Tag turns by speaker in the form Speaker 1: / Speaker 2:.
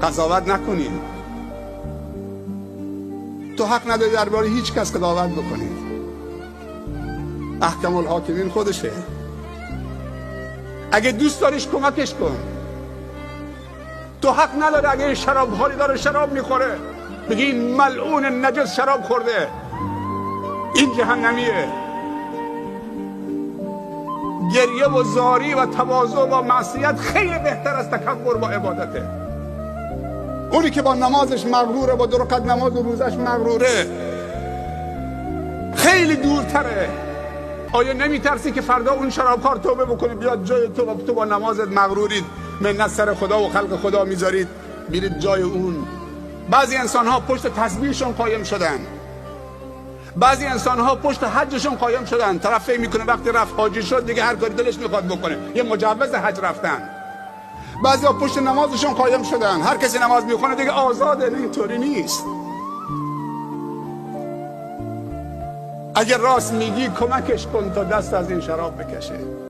Speaker 1: قضاوت نکنید. تو حق نداری درباره هیچ کس قضاوت بکنید. احکم الحاکمین خودشه. اگه دوست داریش کمکش کن. تو حق نداری اگه شراب خوری داره شراب میخوره بگی این ملعون نجس شراب خورده، این جهنمیه. گریه و زاری و تواضع و معصیت خیلی بهتر از تکبر با عبادته. اونی که با نمازش مغروره، با 2 رکعت نماز و روزش مغروره، خیلی دورتره. آیا نمیترسی که فردا اون شرابخوار توبه بکنی بیاد جای تو با نمازت مغرورید، منت سر خدا و خلق خدا میذارید میرید جای اون؟ بعضی انسان ها پشت تسبیحشون قایم شدن، بعضی انسان ها پشت حجشون قایم شدن. طرف فکر میکنه وقتی رفت حاجی شد دیگه هر کاری دلش میخواد بکنه، یه مجوز حج رفتن. بعضی ها پشت نمازشون قایم شدن، هر کسی نماز میخونه دیگه آزاده. نه، اینطوری نیست. اگر راست میگی کمکش کن تا دست از این شراب بکشه.